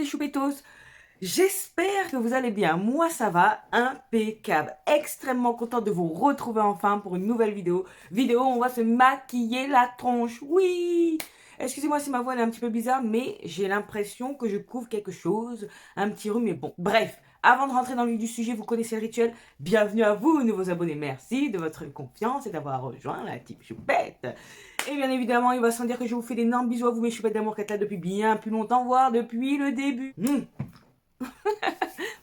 choupettes et choupettos, j'espère que vous allez bien. Moi ça va impeccable, extrêmement contente de vous retrouver enfin pour une nouvelle vidéo. On va se maquiller la tronche, oui. Excusez-moi si ma voix elle est un petit peu bizarre, mais j'ai l'impression que je couvre quelque chose, un petit rhume, mais bon, bref. Avant de rentrer dans le vif du sujet, vous connaissez le rituel. Bienvenue à vous, nouveaux abonnés. Merci de votre confiance et d'avoir rejoint la team choupette. Et bien évidemment, il va sans dire que je vous fais d'énormes bisous à vous, mes choupettes d'amour qui êtes là depuis bien plus longtemps, voire depuis le début.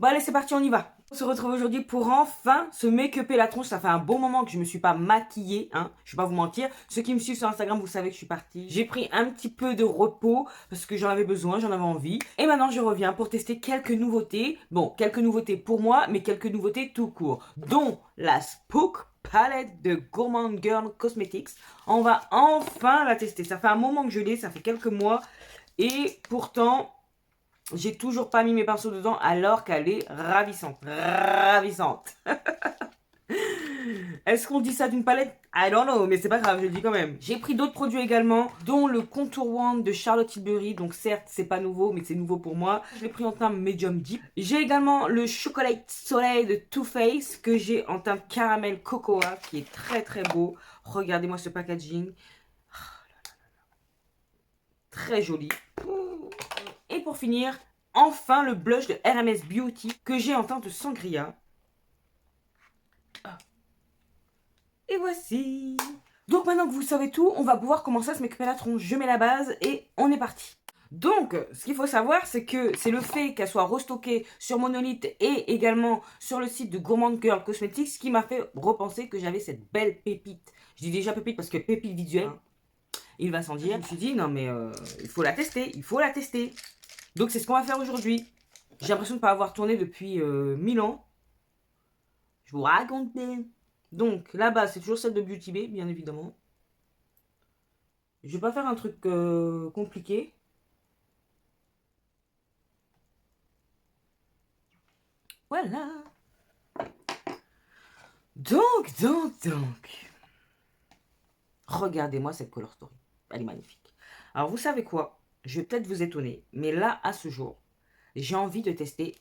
Bon allez, c'est parti, on y va. On se retrouve aujourd'hui pour enfin se make-upper la tronche. Ça fait un bon moment que je me suis pas maquillée, hein. Je vais pas vous mentir. Ceux qui me suivent sur Instagram, vous savez que je suis partie. J'ai pris un petit peu de repos parce que j'en avais besoin, j'en avais envie. Et maintenant, je reviens pour tester quelques nouveautés. Bon, quelques nouveautés pour moi, mais quelques nouveautés tout court. Dont la Spook palette de Gourmand Girl Cosmetics. On va enfin la tester. Ça fait un moment que je l'ai, ça fait quelques mois. Et pourtant, j'ai toujours pas mis mes pinceaux dedans alors qu'elle est ravissante. Ravissante. Est-ce qu'on dit ça d'une palette? I don't know, mais c'est pas grave, je le dis quand même. J'ai pris d'autres produits également, dont le Contour Wand de Charlotte Tilbury. Donc certes, c'est pas nouveau, mais c'est nouveau pour moi. Je l'ai pris en teinte medium deep. J'ai également le Chocolate Soleil de Too Faced que j'ai en teinte caramel cocoa, qui est très très beau. Regardez-moi ce packaging. Très joli. Et pour finir, enfin le blush de RMS Beauty que j'ai en teinte sangria. Et voici. Donc maintenant que vous savez tout, on va pouvoir commencer à se make-upper la tronche. Je mets la base et on est parti. Donc, ce qu'il faut savoir, c'est que c'est le fait qu'elle soit restockée sur Monolith et également sur le site de Gourmand Girl Cosmetics qui m'a fait repenser que j'avais cette belle pépite. Je dis déjà pépite parce que pépite visuelle, il va sans dire. Je me suis dit, non mais il faut la tester, il faut la tester. Donc c'est ce qu'on va faire aujourd'hui. J'ai l'impression de ne pas avoir tourné depuis 1000 ans. Je vous raconte. Donc la base c'est toujours celle de Beauty Bay, bien évidemment. Je vais pas faire un truc compliqué. Voilà. Donc. Regardez-moi cette color story. Elle est magnifique. Alors vous savez quoi? Je vais peut-être vous étonner. Mais là, à ce jour, j'ai envie de tester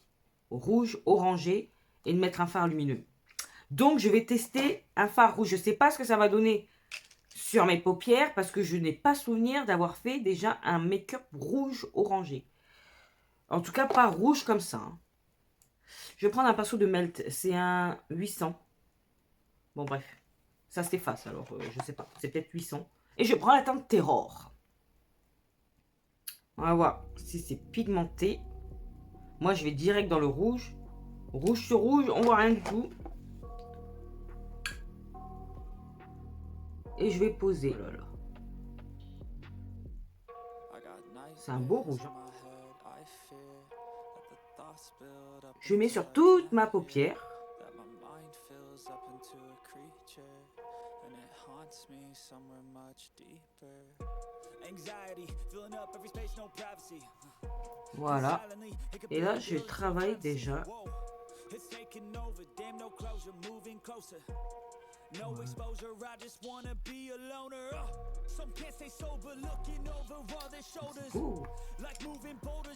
rouge, orangé et de mettre un fard lumineux. Donc, je vais tester un fard rouge. Je ne sais pas ce que ça va donner sur mes paupières parce que je n'ai pas souvenir d'avoir fait déjà un make-up rouge orangé. En tout cas, pas rouge comme ça. Hein. Je vais prendre un pinceau de Melt. C'est un 800. Bon, bref. Ça s'efface, alors je ne sais pas. C'est peut-être 800. Et je prends la teinte Terror. On va voir si c'est pigmenté. Moi, je vais direct dans le rouge. Rouge sur rouge, on voit rien du tout. Et je vais poser. Oh là là. C'est un beau rouge. Hein. Je mets sur toute ma paupière. Voilà. Et là, je travaille déjà. Oh.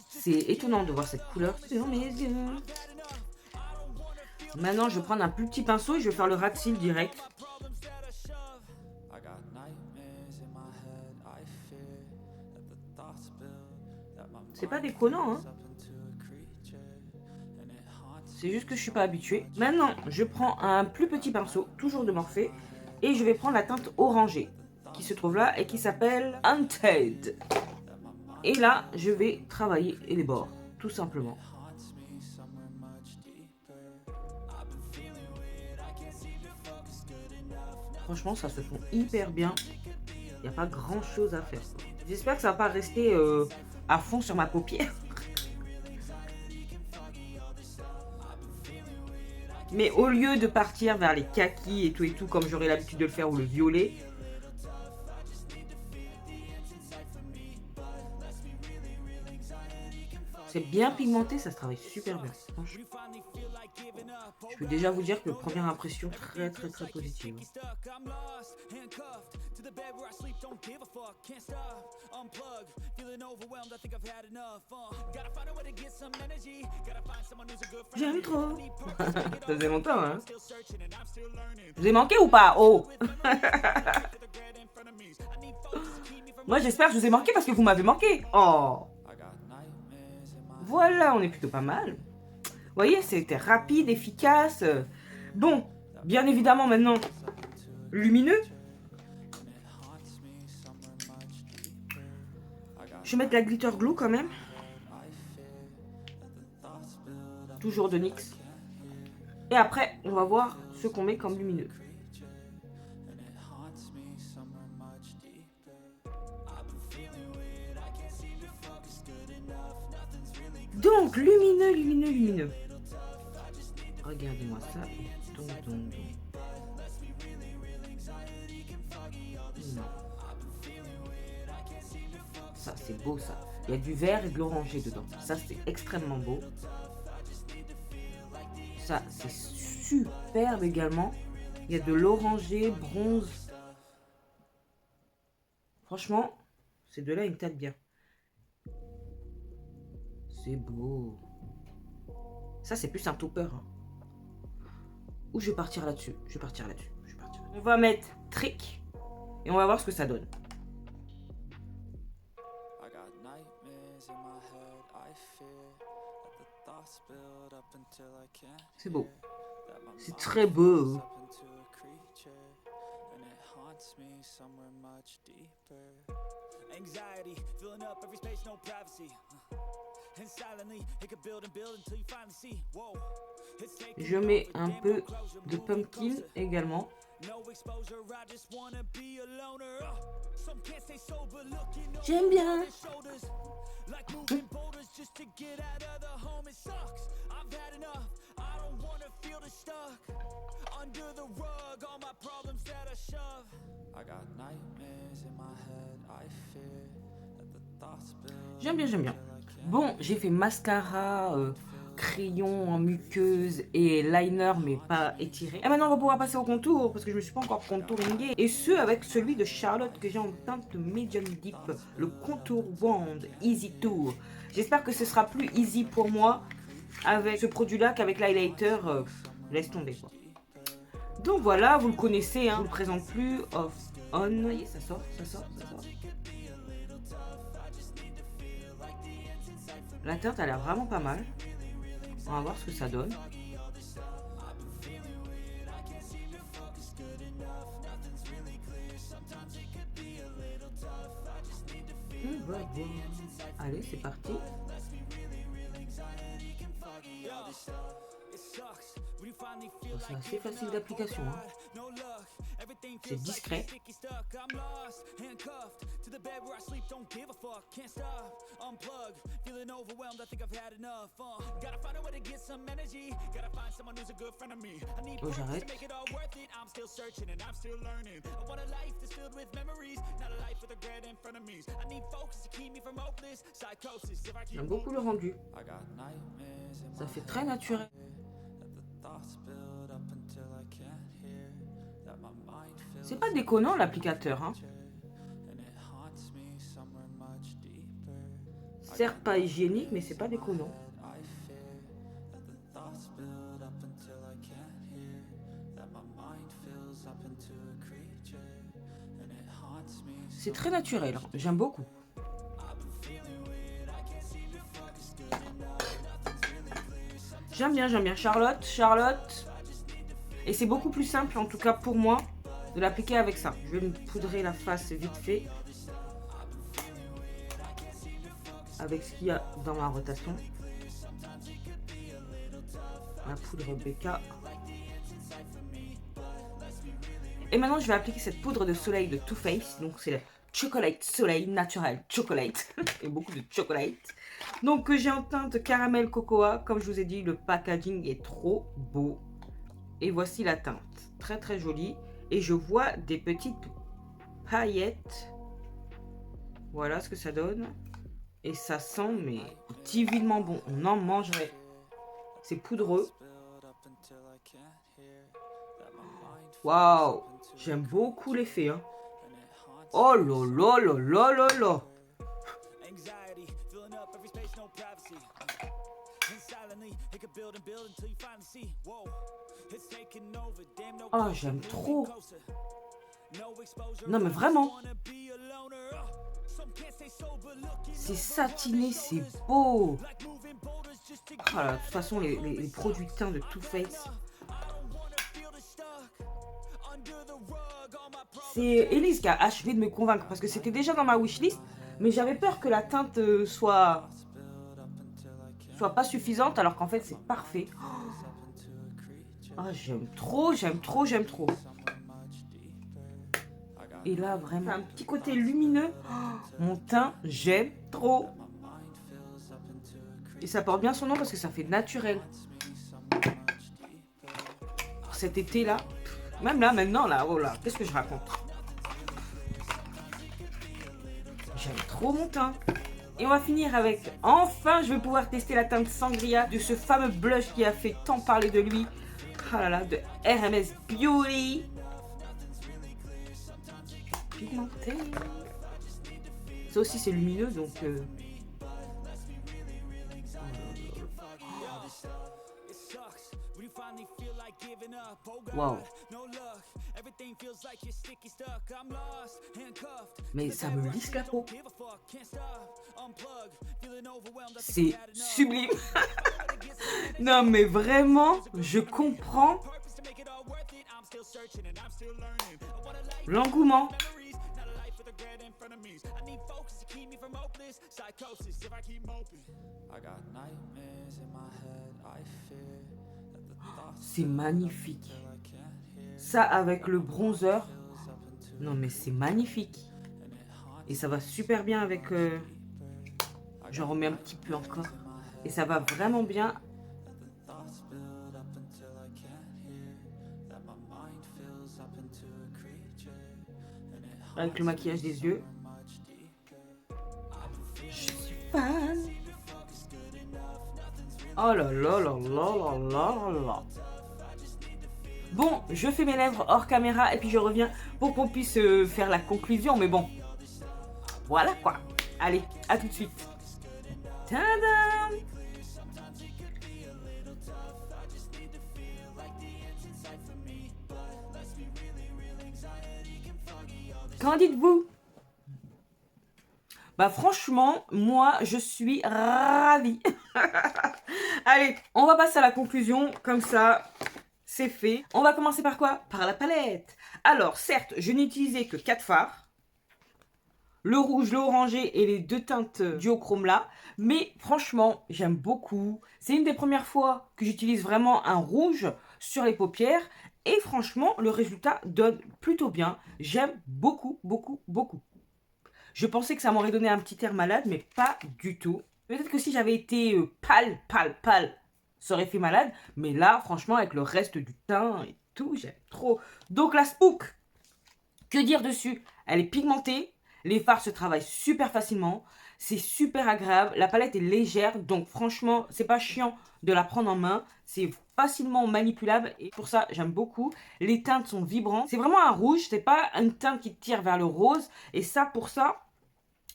C'est étonnant de voir cette couleur sur mes yeux. Maintenant, je vais prendre un plus petit pinceau et je vais faire le ras de cils direct. C'est pas déconnant, hein. C'est juste que je suis pas habituée. Maintenant, je prends un plus petit pinceau, toujours de Morphe, et je vais prendre la teinte orangée qui se trouve là et qui s'appelle Untamed. Et là, je vais travailler les bords, tout simplement. Franchement, ça se fond hyper bien. Il n'y a pas grand chose à faire. J'espère que ça va pas rester à fond sur ma paupière. Mais au lieu de partir vers les kakis et tout comme j'aurais l'habitude de le faire, ou le violet, c'est bien pigmenté, ça se travaille super bien. Je peux déjà vous dire que première impression très positive. J'aime trop. Ça faisait longtemps, hein. Je vous ai manqué ou pas? Oh. Moi j'espère que je vous ai manqué parce que vous m'avez manqué. Oh. Voilà, on est plutôt pas mal. Vous voyez, c'était rapide, efficace. Bon, bien évidemment maintenant, lumineux. Je vais mettre la glitter glue quand même. Toujours de NYX. Et après, on va voir ce qu'on met comme lumineux. Donc, lumineux. Regardez-moi ça. Non. Ça, c'est beau, ça. Il y a du vert et de l'orangé dedans. Ça, c'est extrêmement beau. Ça, c'est superbe également. Il y a de l'orangé, bronze. Franchement, ces deux-là, ils me tâtent bien. C'est beau. Ça, c'est plus un topper. Hein. Ou je vais partir là-dessus. On va mettre Trick. Et on va voir ce que ça donne. C'est beau. C'est très beau. Je mets un peu de pumpkin également. J'aime bien. J'aime bien. Bon, j'ai fait mascara, crayon en muqueuse et liner mais pas étiré. Et maintenant on va pouvoir passer au contour parce que je me suis pas encore contouringée. Et ce avec celui de Charlotte que j'ai en teinte medium deep, le contour wand Easy Tour. J'espère que ce sera plus easy pour moi avec ce produit là qu'avec l'highlighter. Laisse tomber quoi. Donc voilà, vous le connaissez, hein, je vous le présente plus. Off, on, vous voyez, ça sort. La teinte a l'air vraiment pas mal. On va voir ce que ça donne. On va voir. Allez, c'est parti. C'est assez facile d'application. Hein. C'est discret. Oh, j'arrête. J'aime beaucoup le rendu. Ça fait très naturel. C'est pas déconnant l'applicateur, hein. Certes pas hygiénique, mais c'est pas déconnant. C'est très naturel, hein. J'aime beaucoup. J'aime bien. Charlotte. Et c'est beaucoup plus simple, en tout cas pour moi, de l'appliquer avec ça. Je vais me poudrer la face vite fait. Avec ce qu'il y a dans ma rotation. La poudre Becca. Et maintenant, je vais appliquer cette poudre de soleil de Too Faced. Donc, c'est le Chocolate Soleil Naturel Chocolate. Et beaucoup de chocolate. Donc, j'ai en teinte caramel cocoa. Comme je vous ai dit, le packaging est trop beau. Et voici la teinte. Très jolie. Et je vois des petites paillettes. Voilà ce que ça donne. Et ça sent, mais divinement bon. On en mangerait. C'est poudreux. Waouh, j'aime beaucoup l'effet, hein. Oh là là là là là là. Oh, j'aime trop. Non mais vraiment. C'est satiné, c'est beau. Oh là, de toute façon, les produits de teint de Too Faced. C'est Elise qui a achevé de me convaincre parce que c'était déjà dans ma wishlist, mais j'avais peur que la teinte soit pas suffisante alors qu'en fait c'est parfait. Oh, j'aime trop, j'aime trop, j'aime trop. Et là vraiment un petit côté lumineux. Oh, mon teint, j'aime trop. Et ça porte bien son nom parce que ça fait naturel. Cet été là, même là maintenant là, oh là, qu'est-ce que je raconte? J'aime trop mon teint. Et on va finir avec, enfin je vais pouvoir tester la teinte Sangria de ce fameux blush qui a fait tant parler de lui. Ah là là, de RMS Beauty. Pigmenté. Ça aussi c'est lumineux donc... Waouh. Mais ça me lisse la peau. C'est sublime. Non mais vraiment, je comprends l'engouement. C'est magnifique. Ça avec le bronzer. Non mais c'est magnifique. Et ça va super bien avec... J'en remets un petit peu encore. Et ça va vraiment bien. Avec le maquillage des yeux. Je suis fan. Oh là là là là là là là. Bon, je fais mes lèvres hors caméra et puis je reviens pour qu'on puisse faire la conclusion. Mais bon, voilà quoi. Allez, à tout de suite. Tadam! Qu'en dites-vous? Bah franchement, moi je suis ravie. Allez, on va passer à la conclusion, comme ça c'est fait. On va commencer par quoi? Par la palette. Alors certes, je n'ai utilisé que 4 fards. Le rouge, le orangé et les 2 teintes duochrome là. Mais franchement, j'aime beaucoup. C'est une des premières fois que j'utilise vraiment un rouge sur les paupières. Et franchement, le résultat donne plutôt bien. J'aime beaucoup, beaucoup, beaucoup. Je pensais que ça m'aurait donné un petit air malade, mais pas du tout. Peut-être que si j'avais été pâle, ça aurait fait malade. Mais là, franchement, avec le reste du teint et tout, j'aime trop. Donc la Spook, que dire dessus? Elle est pigmentée. Les fards se travaillent super facilement. C'est super agréable. La palette est légère. Donc franchement, c'est pas chiant de la prendre en main. C'est facilement manipulable. Et pour ça, j'aime beaucoup. Les teintes sont vibrantes. C'est vraiment un rouge. C'est pas une teinte qui tire vers le rose. Et ça, pour ça,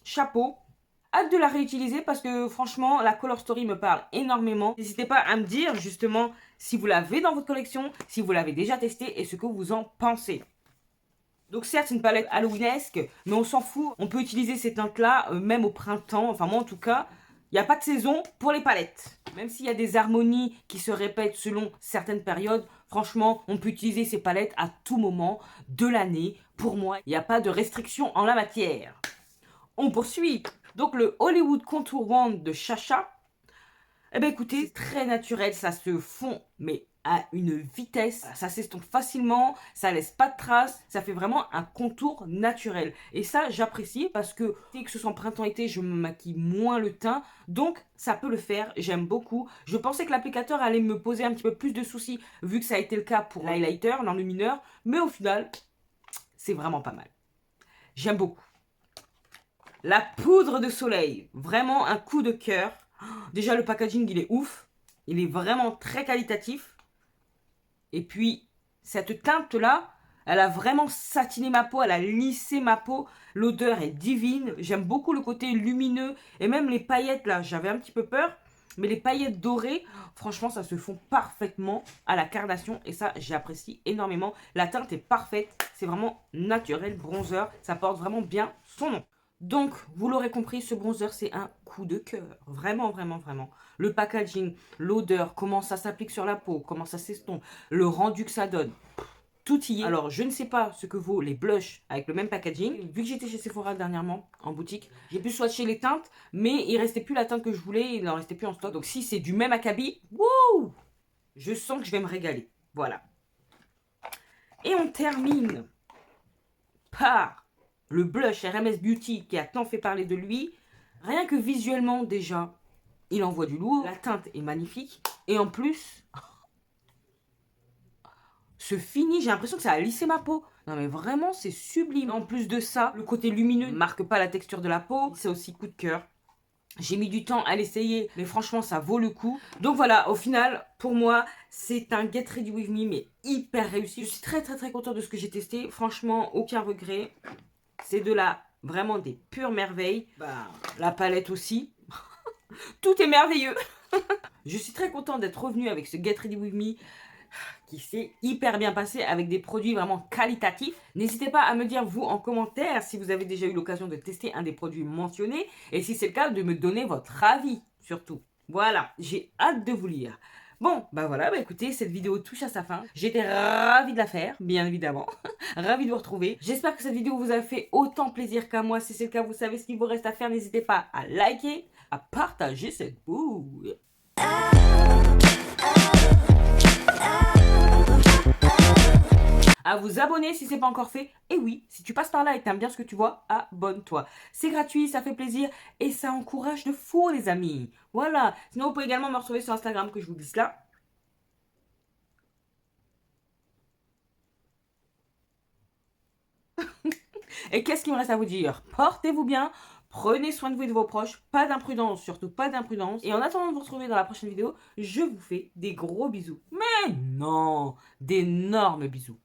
chapeau. Hâte de la réutiliser parce que franchement, la Color Story me parle énormément. N'hésitez pas à me dire justement si vous l'avez dans votre collection, si vous l'avez déjà testé et ce que vous en pensez. Donc certes, c'est une palette halloweenesque, mais on s'en fout. On peut utiliser ces teintes-là même au printemps. Enfin moi en tout cas, il n'y a pas de saison pour les palettes. Même s'il y a des harmonies qui se répètent selon certaines périodes, franchement, on peut utiliser ces palettes à tout moment de l'année. Pour moi, il n'y a pas de restriction en la matière. On poursuit. Donc le Hollywood Contour Wand de Chacha. Eh bien écoutez, c'est très naturel, ça se fond, mais à une vitesse, ça s'estompe facilement, ça laisse pas de traces, ça fait vraiment un contour naturel. Et ça, j'apprécie parce que dès que ce soit printemps-été, je me maquille moins le teint, donc ça peut le faire, j'aime beaucoup. Je pensais que l'applicateur allait me poser un petit peu plus de soucis, vu que ça a été le cas pour l'highlighter, l'enlumineur, mais au final, c'est vraiment pas mal. J'aime beaucoup. La poudre de soleil, vraiment un coup de cœur. Déjà, le packaging, il est ouf. Il est vraiment très qualitatif. Et puis, Cette teinte-là, elle a vraiment satiné ma peau, elle a lissé ma peau. L'odeur est divine. J'aime beaucoup le côté lumineux. Et même les paillettes, là, j'avais un petit peu peur. Mais les paillettes dorées, franchement, ça se fond parfaitement à la carnation. Et ça, j'apprécie énormément. La teinte est parfaite. C'est vraiment naturel, bronzer. Ça porte vraiment bien son nom. Donc, vous l'aurez compris, ce bronzer, c'est un coup de cœur. Vraiment, vraiment, vraiment. Le packaging, l'odeur, comment ça s'applique sur la peau, comment ça s'estompe, le rendu que ça donne. Tout y est. Alors, je ne sais pas ce que vaut les blushs avec le même packaging. Vu que j'étais chez Sephora dernièrement, en boutique, j'ai pu swatcher les teintes, mais il restait plus la teinte que je voulais, il n'en restait plus en stock. Donc, si c'est du même acabit, wouh, je sens que je vais me régaler. Voilà. Et on termine par le blush RMS Beauty qui a tant fait parler de lui. Rien que visuellement, déjà, il envoie du lourd. La teinte est magnifique. Et en plus, ce fini, j'ai l'impression que ça a lissé ma peau. Non mais vraiment, c'est sublime. En plus de ça, le côté lumineux ne marque pas la texture de la peau. C'est aussi coup de cœur. J'ai mis du temps à l'essayer, mais franchement, ça vaut le coup. Donc voilà, au final, pour moi, c'est un Get Ready With Me, mais hyper réussi. Je suis très très très contente de ce que j'ai testé. Franchement, aucun regret. C'est de là, vraiment des pures merveilles. Bah, la palette aussi. Tout est merveilleux. Je suis très contente d'être revenue avec ce Get Ready With Me qui s'est hyper bien passé avec des produits vraiment qualitatifs. N'hésitez pas à me dire, vous, en commentaire, si vous avez déjà eu l'occasion de tester un des produits mentionnés. Et si c'est le cas, de me donner votre avis, surtout. Voilà, j'ai hâte de vous lire. Bon, bah voilà, bah écoutez, cette vidéo touche à sa fin. J'étais ravie de la faire, bien évidemment. Ravie de vous retrouver. J'espère que cette vidéo vous a fait autant plaisir qu'à moi. Si c'est le cas, vous savez ce qu'il vous reste à faire. N'hésitez pas à liker, à partager cette bouille. À vous abonner si c'est pas encore fait. Et oui, si tu passes par là et que t'aimes bien ce que tu vois, abonne-toi. C'est gratuit, ça fait plaisir et ça encourage de fou les amis. Voilà. Sinon, vous pouvez également me retrouver sur Instagram que je vous glisse là. Et qu'est-ce qu'il me reste à vous dire? Portez-vous bien, prenez soin de vous et de vos proches, pas d'imprudence, surtout pas d'imprudence. Et en attendant de vous retrouver dans la prochaine vidéo, je vous fais des gros bisous. Mais non, d'énormes bisous.